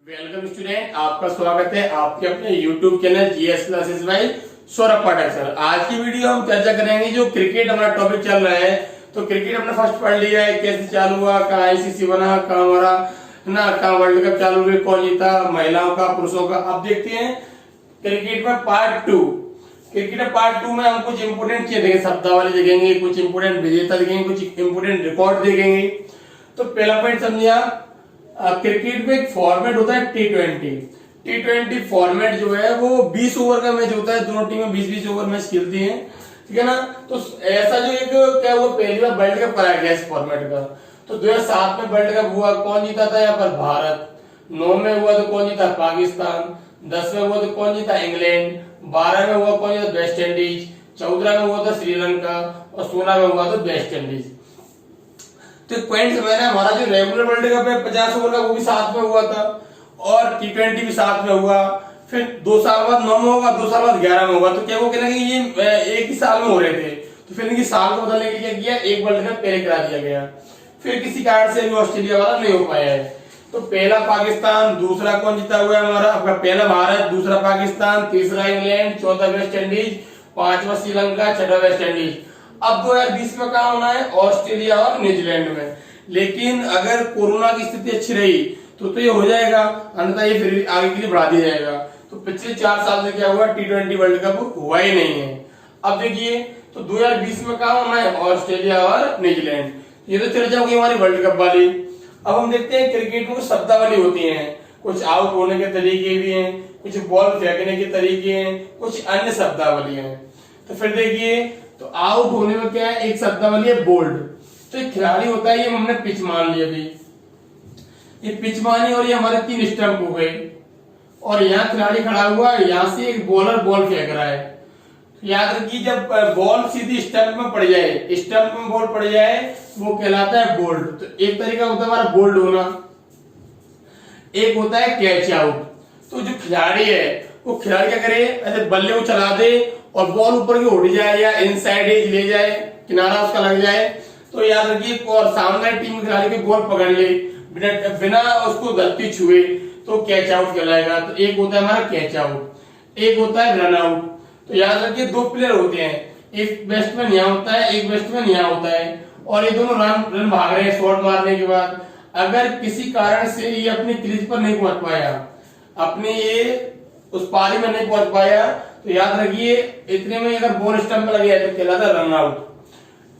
Welcome student, आपका स्वागत है आपके अपने YouTube channel GS classes bye Saurabh पाठक सर। आज की वीडियो हम चर्चा करेंगे जो क्रिकेट हमारा टॉपिक चल रहा है। तो क्रिकेट हमने फर्स्ट पढ़ लिया है, कैसे चालू हुआ, कहाँ आईसीसी बना, कहाँ हमारा ना कहाँ वर्ल्ड कप चालू हुए, कौन जीता, महिलाओं का पुरुषों का। अब देखते हैं क्रिकेट में पार्ट 2। क्रिकेट में पार्ट 2 में हम कुछ इंपोर्टेंट चीजें देखेंगे, शब्दावली देखेंगे, कुछ इंपोर्टेंट विजेता देखेंगे, कुछ इंपोर्टेंट रिकॉर्ड देखेंगे। तो पहला पॉइंट समझिए, क्रिकेट में एक फॉर्मेट होता है टी20 फॉर्मेट जो है वो 20 ओवर का मैच होता है। दोनों टीमें 20-20 ओवर मैच खेलती हैं, ठीक है ना। तो ऐसा जो एक क्या वो पहली बार वर्ल्ड कप कराया गया इस फॉर्मेट का। तो 2007 में वर्ल्ड कप हुआ, कौन जीता था यहाँ पर? भारत। 9 में हुआ तो कौन जीता? पाकिस्तान। 10 में हुआ तो कौन जीता? इंग्लैंड। 12 में हुआ कौन जीता? West Indies. 14 में हुआ था श्रीलंका और 16 में हुआ था वेस्ट इंडीज। तो पॉइंट समझना, हमारा जो रेगुलर वर्ल्ड कप है 50 ओवर का वो भी साथ में हुआ था और टी20 भी साथ में हुआ। फिर 2 साल बाद 9 में होगा, 2 साल बाद 11 में होगा। तो क्या वो कहना कि ये एक ही साल में हो रहे थे, तो फिर इनकी साल को बदलने के लिए क्या किया, एक वर्ल्ड कप पहले करा दिया गया। फिर किसी कारण से भी ऑस्ट्रेलिया वाला नहीं हो पाया है। तो पहला पाकिस्तान, दूसरा कौन जीता हुआ है हमारा? आपका पहला भारत, दूसरा पाकिस्तान, तीसरा इंग्लैंड, चौथा वेस्ट इंडीज, 5वां श्रीलंका, 6वां वेस्ट इंडीज। अब 2020 में कहा होना है? ऑस्ट्रेलिया और न्यूजीलैंड में। लेकिन अगर कोरोना की स्थिति अच्छी रही तो ये हो जाएगा, अन्यथा ये फिर आगे के लिए बढ़ा दिया जाएगा। तो पिछले 4 साल से क्या हुआ, टी20 वर्ल्ड कप हुआ ही नहीं है। अब देखिए, तो 2020 में कहा होना है? ऑस्ट्रेलिया और न्यूजीलैंड। ये तो चर्चा होगी हमारी वर्ल्ड कप वाली। अब हम देखते हैं क्रिकेट में कुछ शब्दावली होती है, कुछ आउट होने के तरीके भी हैं, कुछ बॉल फेंकने के तरीके हैं, कुछ अन्य शब्दावली हैं। तो फिर देखिए, तो आउट होने में क्या है? एक शब्दावली है बोल्ड। तो एक खिलाड़ी होता है, ये हमने पिच मान लिया, अभी ये पिच मानी और ये हमारे 3 स्टंप हो गए और यहाँ खिलाड़ी खड़ा हुआ है, यहाँ से एक बॉलर बॉल फेंक रहा है। तो याद रखिए, जब बॉल सीधी स्टंप में पड़ जाए, स्टंप में बॉल पड़ जाए, वो कहलाता है बोल्ड। तो एक तरीका होता है हमारा बोल्ड होना, एक होता है कैच आउट। तो जो खिलाड़ी है वो खिलाड़ी क्या करे, ऐसे बल्ले को चला दे और बॉल ऊपर की उड़ जाए या इनसाइड एज ले जाए, किनारा उसका लग जाए, तो याद रखिए, और सामने टीम खिलाड़ी की बॉल पकड़ ले बिना उसको गलती छुए, तो कैच आउट कहलाएगा। तो एक होता है हमारा कैच आउट, एक होता है रन आउट। तो याद रखिए, 2 प्लेयर होते हैं, एक बैट्समैन यहाँ होता है, एक बैट्समैन यहाँ होता है, और ये दोनों रन भाग रहे हैं शॉट मारने के बाद। अगर किसी कारण से ये अपनी क्रीज पर नहीं पहुंच पाया, अपने ये उस पारी में नहीं पहुंच पाया, तो याद रखिए, इतने में अगर बॉल स्टंप लग गया तो कहलाता है run out.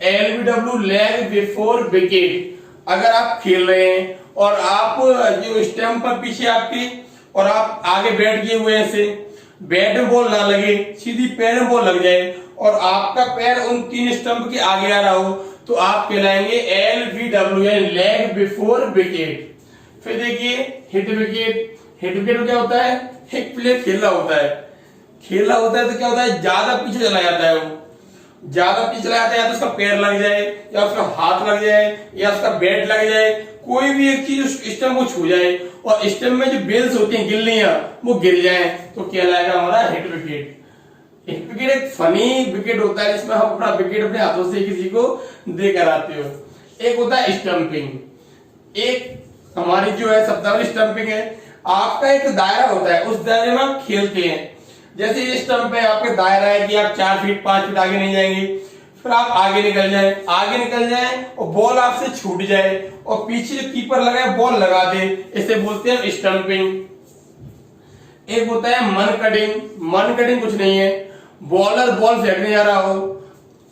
LBW leg before wicket. अगर आप खेल रहे हैं और आप जो स्टंप पर पीछे आपकी और आप आगे बैठ गए हुए, ऐसे बैट में बॉल ना लगे, सीधी पैर में बॉल लग जाए और आपका पैर उन 3 स्टंप के आगे आ रहा हो, तो आप कहलाएंगे LBW, लेग बिफोर विकेट। फिर देखिए हिट विकेट। हिट विकेट क्या होता है? एक प्लेयर खेला होता है तो क्या होता है, ज्यादा पीछे चला जाता है, वो ज्यादा पीछे चला जाता है, या तो उसका पैर लग जाए या उसका हाथ लग जाए या उसका बैट लग जाए, कोई भी एक चीज उस स्टंप को छू जाए और स्टंप में जो बेल्स होती हैं, गिल्लियां, वो गिर जाए, तो कहलाएगा हमारा हिट विकेट। हिट विकेट एक फनी विकेट होता है जिसमें हम अपना विकेट अपने हाथों से किसी को देकर आते हो। एक होता है स्टंपिंग। एक हमारी जो है शब्दावली स्टंपिंग है, आपका एक दायरा होता है, उस दायरे में आप खेलते हैं। जैसे ये स्टंप है, आपके दायरा है कि आप 4 फीट 5 फीट आगे नहीं जाएंगे, फिर आप आगे निकल जाए और बॉल आपसे छूट जाए और पीछे जो कीपर लगा है बॉल लगा दे, इसे बोलते हैं स्टंपिंग। एक होता है मन कटिंग कुछ नहीं है, बॉलर बॉल फेंकने जा रहा हो,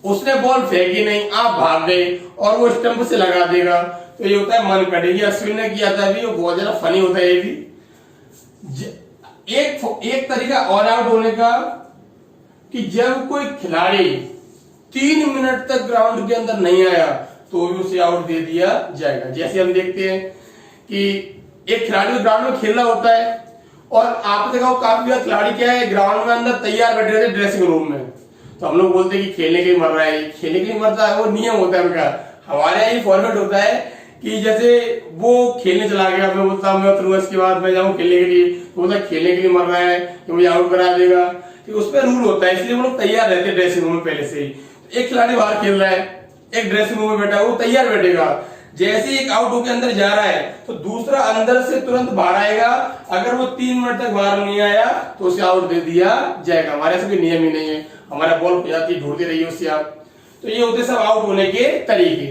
उसने बॉल फेंकी नहीं, आप भाग गए और वो स्टंप से लगा देगा, तो ये होता है मन कटिंग। ये अश्विन ने किया था अभी, वो बहुत ज्यादा फनी होता है ये भी। एक तरीका ऑल आउट होने का कि जब कोई खिलाड़ी 3 मिनट तक ग्राउंड के अंदर नहीं आया तो भी उसे आउट दे दिया जाएगा। जैसे हम देखते हैं कि एक खिलाड़ी ग्राउंड में खेल रहा होता है और आपने देखा हो काफी ज्यादा खिलाड़ी क्या है, ग्राउंड में अंदर तैयार बैठे रहते ड्रेसिंग रूम में। तो हम लोग बोलते हैं कि खेलने के लिए मर रहा है, खेलने के लिए मरता है, वो नियम होता है उनका। हमारे यहाँ ये फॉर्मेट होता है कि जैसे वो खेलने चला गया, मैं बोलता हूँ मैं उतरूंगा, इसके बाद मैं जाऊँ खेलने के लिए, तो बोलता खेलने के लिए मर रहा है कि मुझे आउट करा देगा। तो उसमें रूल होता है, इसलिए वो लोग तैयार रहते हैं ड्रेसिंग रूम में पहले से ही। एक खिलाड़ी बाहर खेल रहा है, एक ड्रेसिंग रूम में बैठा, वो तैयार बैठेगा, जैसे एक आउट होकर अंदर जा रहा है तो दूसरा अंदर से तुरंत बाहर आएगा। अगर वो 3 मिनट तक बाहर नहीं आया तो उसे आउट दे दिया जाएगा। हमारे ऐसा कोई नियम ही नहीं है, हमारा बॉल जाती ढूंढती रही उससे आप। तो ये होते सब आउट होने के तरीके।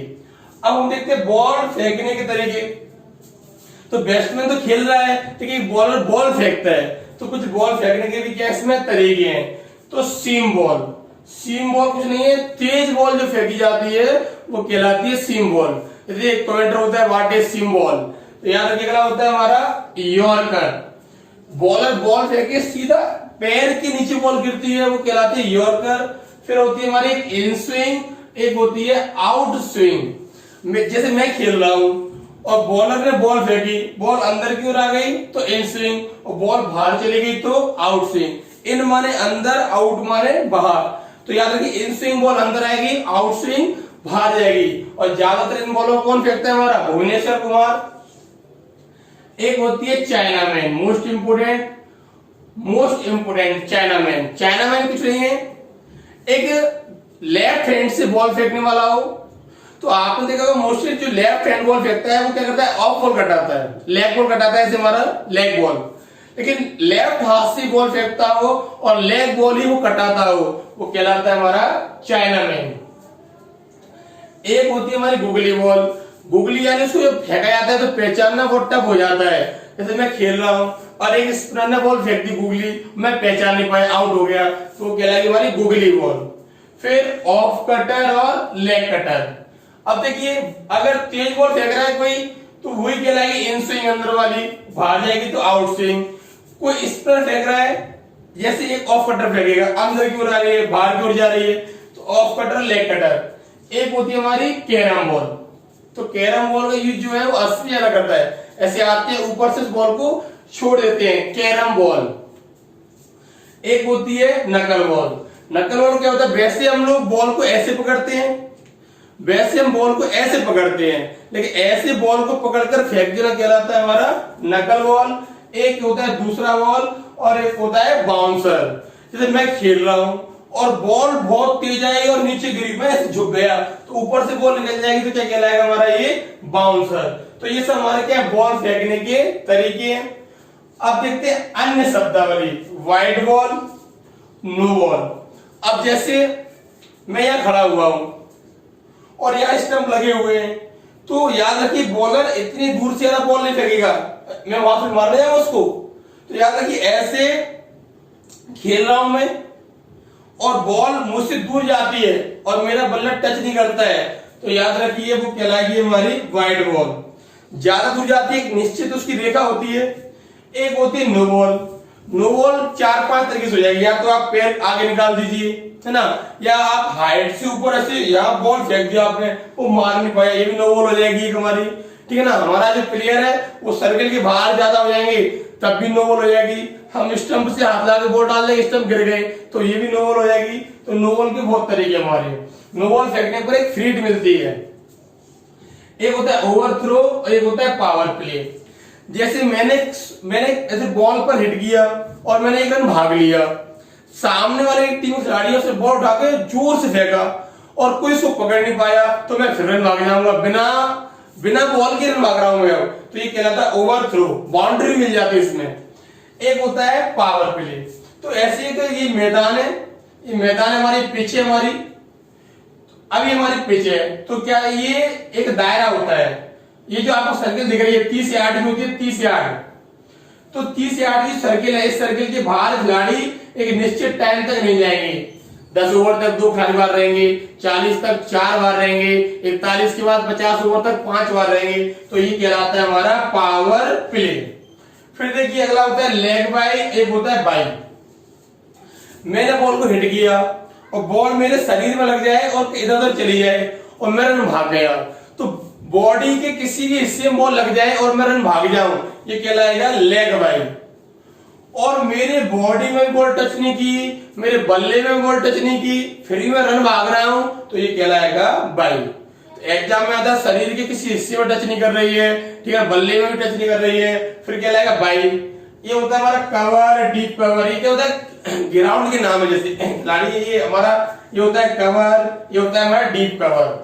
अब हम देखते हैं बॉल फेंकने के तरीके। तो बैट्समैन तो खेल रहा है, ठीक है, बॉलर बॉल फेंकता है, तो कुछ बॉल फेंकने के भी क्या इसमें तरीके हैं। तो सीम बॉल कुछ नहीं है, तेज बॉल जो फेंकी जाती है वो कहलाती है सीम बॉल। जैसे एक कमेंटर होता है व्हाट इज सीम बॉल, तो याद रखिए अगला होता है हमारा यॉर्कर। बॉलर बॉल फेंके सीधा पैर के नीचे बॉल गिरती है, वो कहलाती है यॉर्कर। फिर होती है हमारी एक इन स्विंग, एक होती है आउट स्विंग। जैसे मैं खेल रहा हूं और बॉलर ने बॉल फेंकी, बॉल अंदर की ओर आ गई तो इन स्विंग, और बॉल बाहर चली गई तो आउट स्विंग। इन माने अंदर, आउट माने बाहर। तो याद रखिए इन स्विंग बॉल अंदर आएगी, आउट स्विंग बाहर जाएगी। और ज्यादातर इन बॉलों को कौन फेंकता है, हमारा भुवनेश्वर कुमार। एक होती है चाइनामैन, मोस्ट इंपोर्टेंट चाइनामैन कुछ नहीं है, एक लेफ्ट हैंड से बॉल फेंकने वाला हो। तो आपने देखा होगा मोस्टली जो लेफ्ट हैंड बॉल फेंकता है वो क्या करता है, ऑफ बॉल कटाता है, लेग बॉल कटाता है, ऐसे हमारा लेग बॉल। लेकिन लेफ्ट हाथ से बॉल फेंकता हो और लेग बॉल ही वो कटाता हो, वो कहलाता है हमारा चाइनामैन। एक होती है हमारी गुगली बॉल। गुगली यानी उसको फेंका जाता है तो पहचानना बहुत टफ हो जाता है। जैसे मैं खेल रहा हूं और एक स्पिनर ने बॉल फेंक दी गुगली, मैं पहचान नहीं पाया, आउट हो गया, तो वो कहलाएगी हमारी गुगली बॉल। फिर ऑफ कटर और लेग कटर। अब देखिए अगर तेज बॉल फेंक रहा है कोई तो वही कहलाएगी इन स्विंग, अंदर वाली, बाहर जाएगी तो आउट स्विंग। कोई स्पिनर फेंक रहा है, जैसे एक ऑफ कटर फेंकेगा, अंदर की ओर आ रही है, बाहर की ओर जा रही है, तो ऑफ कटर, लेग कटर। एक होती है हमारी कैरम बॉल। तो कैरम बॉल का यूज जो है वो अस्सी ज्यादा करता है, ऐसे आते हैं ऊपर से इस बॉल को छोड़ देते हैं, कैरम बॉल। एक होती है नकल बॉल। नकल बॉल क्या होता है, वैसे हम लोग बॉल को ऐसे पकड़ते हैं, वैसे हम बॉल को ऐसे पकड़ते हैं, लेकिन ऐसे बॉल को पकड़कर फेंक देना कहलाता है हमारा नकल बॉल। एक होता है दूसरा बॉल और एक होता है बाउंसर। जैसे मैं खेल रहा हूं और बॉल बहुत तेज आएगी और नीचे गिरी, मैं ऐसे झुक गया तो ऊपर से बॉल निकल जाएगी, तो क्या कहलाएगा हमारा ये बाउंसर। तो ये सब हमारे क्या बॉल फेंकने के तरीके हैं। अब देखते हैं अन्य शब्दावली, वाइड बॉल, नो बॉल। अब जैसे मैं यहां खड़ा हुआ हूं और यहाँ स्टंप लगे हुए हैं, तो याद रखिए बॉलर इतनी दूर से बॉल नहीं फेंकेगा, मैं वहां पे मारने जाऊंगा उसको। तो याद रखिए ऐसे खेल रहा हूं मैं और बॉल मुझसे दूर जाती है और मेरा बल्ला टच नहीं करता है, तो याद रखिए वो कहलाएगी हमारी वाइड बॉल। ज्यादा दूर जाती है, एक निश्चित उसकी रेखा होती है। एक होती है नो बॉल। नो बॉल 4-5 तरीके से हो जाएगी, या तो आप पैर आगे निकाल दीजिए, है ना, या आप हाइट से ऊपर ऐसे यहाँ बॉल फेंक दिया आपने, वो मार नहीं पाया, ये भी नो बॉल हो जाएगी हमारी, ठीक है ना। हमारा जो प्लेयर है वो सर्कल के बाहर ज्यादा हो जाएंगे तब भी नो बॉल हो जाएगी। हम स्टंप से हाथ लगा के बॉल डाल देंगे, स्टंप गिर गए तो ये भी नो बॉल हो जाएगी। तो नो बॉल के बहुत तरीके हमारे। नो बॉल फेंकने पर एक फ्रीट मिलती है। एक होता है ओवरथ्रो और एक होता है पावर प्ले। जैसे मैंने ऐसे बॉल पर हिट किया और मैंने एक रन भाग लिया, सामने वाले टीम खिलाड़ियों से बॉल उठा के जोर से फेंका और कोई उसको पकड़ नहीं पाया, तो मैं फिर रन भाग जाऊंगा, बिना बॉल के रन भाग रहा हूं मैं। तो ये कहलाता है ओवरथ्रो, बाउंड्री मिल जाती है इसमें। एक होता है पावर प्ले। तो ऐसे ही तो ये मैदान है, ये मैदान हमारी पिच है हमारी, अभी हमारी पिच है, तो क्या ये एक दायरा होता है, ये जो आपको सर्किल दिख रही है 30 यार्ड की होती है, 30 यार्ड। तो 30 यार्ड की सर्किल है, इस सर्किल के बाहर खिलाड़ी एक निश्चित टाइम तक नहीं जाएंगे। 10 ओवर तक 2 खिलाड़ी बाहर रहेंगे, 40 तक 4 बार रहेंगे, 41 के बाद 50 ओवर तक 5 बार रहेंगे। तो ये कहलाता है हमारा पावर प्ले। फिर देखिए अगला होता है लेग बाई, एक होता है बाई। मैंने बॉल को हिट किया और बॉल मेरे शरीर में लग जाए और इधर उधर चली जाए और मैं रन भाग गया, तो बॉडी के किसी भी हिस्से में बॉल लग जाए और मैं रन भाग जाऊं, ये कहलाएगा लेग बाई। और मेरे बॉडी में भी बॉल टच नहीं की, मेरे बल्ले में भी बॉल टच नहीं की, फिर भी मैं रन भाग रहा हूं, तो ये कहलाएगा बाई। तो एग्जाम में आता शरीर के किसी हिस्से में टच नहीं कर रही है, ठीक है, बल्ले में भी टच नहीं कर रही है, फिर कहलाएगा बाई। ये होता है हमारा कवर, डीप कवर। ये क्या होता है, ग्राउंड के नाम है, जैसे खिलाड़ी ये हमारा, ये होता है कवर, ये होता है हमारा डीप कवर।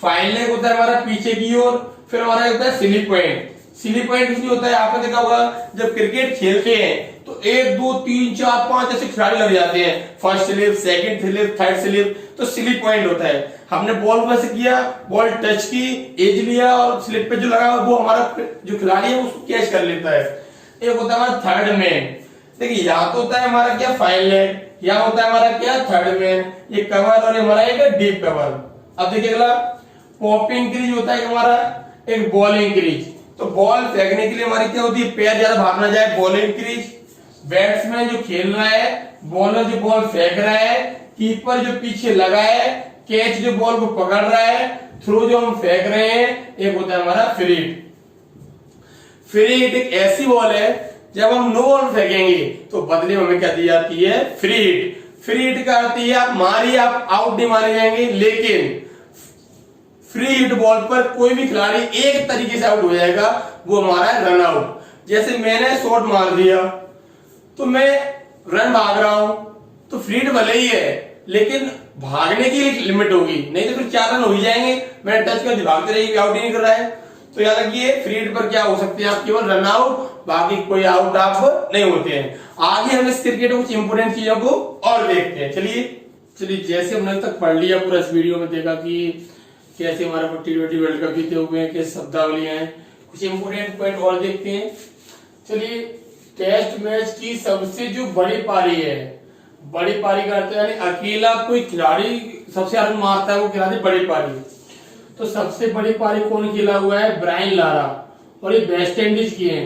फाइन लेग होता है हमारा पीछे की ओर, फिर हमारा होता है स्लिप पॉइंट। स्लिप पॉइंट इसलिए होता है, आपने देखा होगा जब क्रिकेट खेलते हैं तो 1 2 3 4 5 ऐसे खिलाड़ी लग जाते हैं, first slip, second slip, third slip, तो स्लिप पॉइंट होता है। हमने बॉल को ऐसे किया, बॉल टच की, एज लिया और स्लिप पे जो लगा वो हमारा जो खिलाड़ी है उसको कैच कर लेता है। एक होता है हमारा थर्ड मैन। देखिए या तो होता है हमारा क्या फाइन लेग, या होता है हमारा क्या थर्ड मैन, ये कवर और हमारा एक डीप कवर। अब देखिए अगला पॉपिंग क्रीज होता है हमारा एक बॉलिंग क्रीज। तो बॉल फेंकने के लिए हमारी क्या होती है, पैर ज्यादा भाग ना जाए, बॉलिंग क्रीज। बैट्समैन जो खेल रहा है, बॉलर जो बॉल फेंक रहा है, कीपर जो पीछे लगा है, कैच जो बॉल को पकड़ रहा है, थ्रो जो हम फेंक रहे हैं, एक होता है हमारा फ्री हिट। फ्री हिट एक ऐसी बॉल है जब हम नो बॉल फेंकेंगे तो बदले में हमें क्या दी जाती है, फ्री हिट। फ्री हिट का अर्थ है आप मारी, आप आउट नहीं माने जाएंगे, लेकिन फ्री हिट बॉल पर कोई भी खिलाड़ी एक तरीके से आउट हो जाएगा, वो हमारा रन आउट। जैसे मैंने शॉट मार दिया तो मैं रन भाग रहा हूं, तो फ्री हिट भले ही है लेकिन भागने की एक लिमिट होगी, नहीं तो फिर 4 रन हो ही जाएंगे। मैंने टच कर दिया, भागते रहिए, आउट ही नहीं कर रहा है। तो याद रखिए फ्री हिट पर क्या हो सकते हैं आप, केवल रन आउट, बाकी कोई आउट आप नहीं होते हैं। आगे हम इस क्रिकेट में कुछ इंपोर्टेंट चीजों को और देखते हैं। चलिए जैसे हमने तक पढ़ लिया पूरा, इस वीडियो में देखा कि कैसे हमारे T20 वर्ल्ड कप जीते हुए हैं, कैसे शब्दावलियां हैं, कुछ इंपोर्टेंट पॉइंट और देखते हैं। चलिए टेस्ट मैच की सबसे जो बड़ी पारी है, बड़ी पारी का अर्थ यानी अकेला कोई खिलाड़ी सबसे ज्यादा मारता है वो खिलाड़ी बड़ी पारी। तो सबसे बड़ी पारी कौन खेला हुआ है, ब्रायन लारा, और ये वेस्ट इंडीज की है।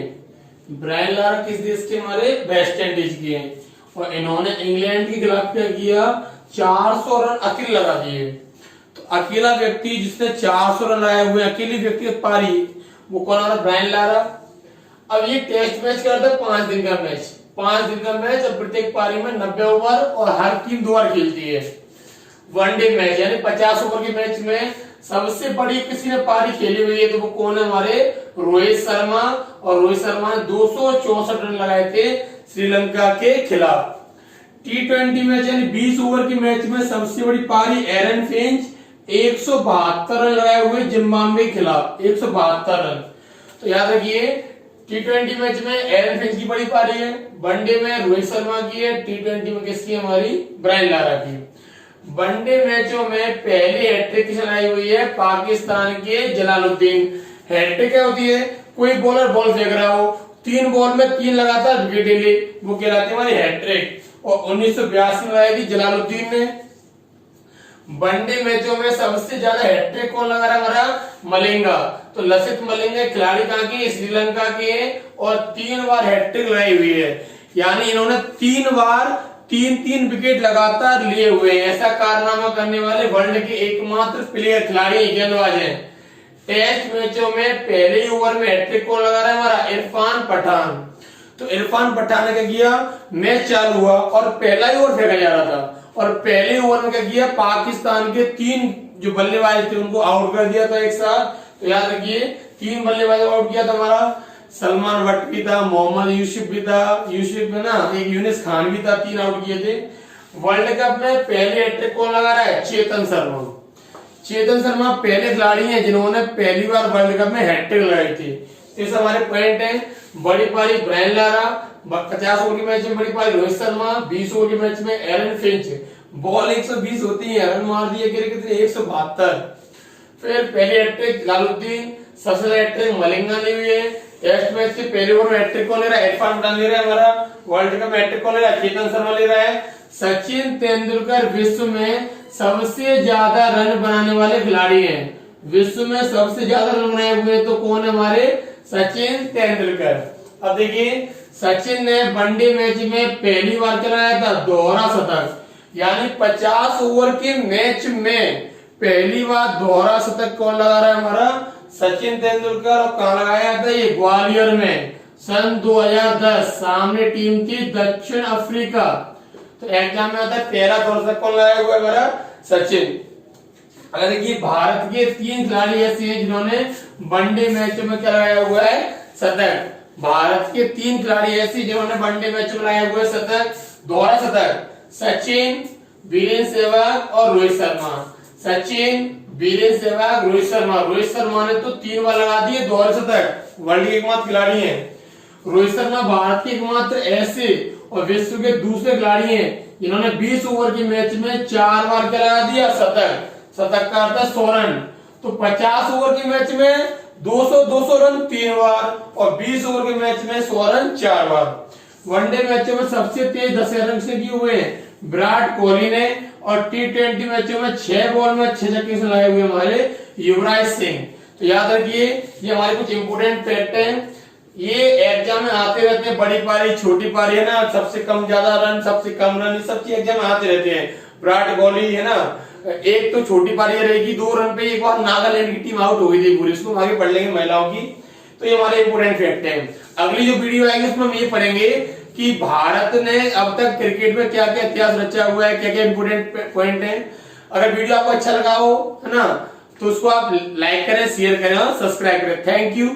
ब्रायन लारा किस देश के, हमारे वेस्ट इंडीज के हैं, और इन्होंने इंग्लैंड के खिलाफ क्या किया, 400 रन अकेले लगा दिए। तो अकेला व्यक्ति जिसने 400 रन लाए हुए, अकेली व्यक्तिगत पारी, वो कौन आ रहा, ब्रायन लारा। अब ये टेस्ट मैच करता है 5 दिन का मैच, 5 दिन का मैच, और प्रत्येक पारी में 90 ओवर और हर टीम 2 बार खेलती है। वनडे मैच यानी 50 ओवर के मैच में सबसे बड़ी किसी ने पारी खेली हुई है तो वो कौन है, हमारे रोहित शर्मा। और रोहित शर्मा ने 264 रन लगाए थे श्रीलंका के खिलाफ। T20 मैच यानी 20 ओवर के मैच में सबसे बड़ी पारी एरन फिंच 172 रन लगाए हुए जिम्बाब्वे के खिलाफ, 172 रन। तो याद रखिए T20 मैच में एरन फिंच की बड़ी पारी है, वनडे में रोहित शर्मा की है, T20 में किसकी, हमारी ब्रायन लारा की। वनडे मैचों में पहली हैट्रिक चलाई हुई है पाकिस्तान के जलालुद्दीन। हैट्रिक क्या होती है, कोई बॉलर बॉल फेंक रहा हो, 3 बॉल में 3 लगातार विकेट ले, वो कहलाती है हमारी हैट्रिक। और 1982 में लगाई थी जलालुद्दीन ने। वनडे मैचों में सबसे ज्यादा हैट्रिक कौन लगा रहा है, हमारा मलिंगा। तो लसित मलिंगा खिलाड़ी कहाँ की, श्रीलंका के, और 3 बार हैट्रिक लगाई हुई है, यानी इन्होंने 3 बार 3-3 विकेट लगातार लिए हुए हैं। ऐसा कारनामा करने वाले वर्ल्ड के एकमात्र प्लेयर खिलाड़ी गेंदबाज हैं। टेस्ट मैचों में पहले ही ओवर में हैट्रिक कौन लगा रहा है, हमारा इरफान पठान। तो इरफान पठान ने क्या किया, मैच चालू हुआ और पहला ही ओवर फेंका जा रहा था, और पहले ओवर में क्या किया, पाकिस्तान के 3 जो बल्लेबाज थे उनको आउट कर दिया था एक साथ। तो याद रखिए 3 बल्लेबाजों को आउट किया था हमारा, सलमान बट भी था, मोहम्मद यूसुफ भी था, यूसुफ में ना एक यूनिस खान भी था, 3 आउट किए थे। वर्ल्ड कप में पहले हैट्रिक कौन लगा रहा है, चेतन शर्मा। चेतन शर्मा पहले खिलाड़ी हैं जिन्होंने पहली बार वर्ल्ड कप में हैट्रिक लगाई थी। इस हमारे पॉइंट है, बड़ी पारी ब्रायन लारा, 50 ओवर के मैच में बड़ी पारी रोहित शर्मा, 20 ओवर के मैच में एरन फिंच। बॉल 120 होती है, रन मार दिए कितने, 172। फिर पहली हैट्रिक जलालुद्दीन, सबसे हैट्रिक मलिंगा ने हुई है। टेस्ट मैच के पहले ओवर में हैट्रिक कौन ले रहा है, इरफान पठान ले रहा है। हमारा वर्ल्ड कप में हैट्रिक कौन ले रहा है, चेतन शर्मा ले रहा है। सचिन तेंदुलकर विश्व में सबसे ज्यादा रन बनाने वाले खिलाड़ी हैं, विश्व में सबसे ज्यादा रन बनाए हुए तो कौन है, हमारे सचिन तेंदुलकर। अब देखिए सचिन ने वनडे मैच में पहली बार चलाया था दोहरा शतक, यानी 50 ओवर के मैच में पहली बार दोहरा शतक कौन लगा रहा है, हमारा सचिन तेंदुलकर। और कहां लगाया था, ये ग्वालियर में सन 2010, सामने टीम थी दक्षिण अफ्रीका। तो एग्जाम में आता है 13 दोहरा शतक कौन लगाया हुआ है, हमारा सचिन। अगर देखिए भारत के 3 खिलाड़ी ऐसे हैं जिन्होंने वनडे मैचों में क्या लगाया हुआ है, शतक। भारत के 3 खिलाड़ी ऐसे जिन्होंने वनडे मैच में लगाया हुआ है शतक, दोहरा शतक, सचिन, वीरेंद्र सहवाग और रोहित शर्मा। सचिन, वीरेंद्र सहवाग, रोहित शर्मा। रोहित शर्मा ने तो 3 बार लगा दिए दोहरे शतक, वर्ल्ड के एकमात्र खिलाड़ी हैं। रोहित शर्मा भारत के एकमात्र ऐसे और विश्व के दूसरे खिलाड़ी हैं जिन्होंने 20 ओवर के मैच में 4 बार क्या लगा दिया, शतक। शतक का अर्थ है 100 रन। तो 50 ओवर के मैच में 200 रन 3 बार और 20 ओवर के मैच में 100 रन 4 बार। वनडे मैचों में सबसे तेज 10 रन से किए हुए हैं विराट कोहली ने, और T20 मैचों में 6 बॉल में 6 छक्के से लगाए हुए हमारे युवराज सिंह। तो याद रखिए ये हमारे कुछ इंपोर्टेंट फैक्ट हैं। ये एग्जाम में आते रहते हैं, बड़ी पारी छोटी पारी है ना, सबसे कम ज्यादा रन, सबसे कम रन, ये सब चीज एग्जाम में आते रहते हैं। विराट कोहली है ना, एक तो छोटी पारी रहेगी 2 रन पे, एक बार नागालैंड की टीम आउट हो गई थी पूरी, इसको आगे पढ़ लेंगे महिलाओं की। तो ये हमारे इंपोर्टेंट फैक्ट है। अगली जो वीडियो आएगी उसमें हम ये पढ़ेंगे कि भारत ने अब तक क्रिकेट में क्या क्या इतिहास रचा हुआ है, क्या क्या इंपोर्टेंट पॉइंट है। अगर वीडियो आपको अच्छा लगा हो है ना, तो उसको आप लाइक करें, शेयर करें और सब्सक्राइब करें। Thank you.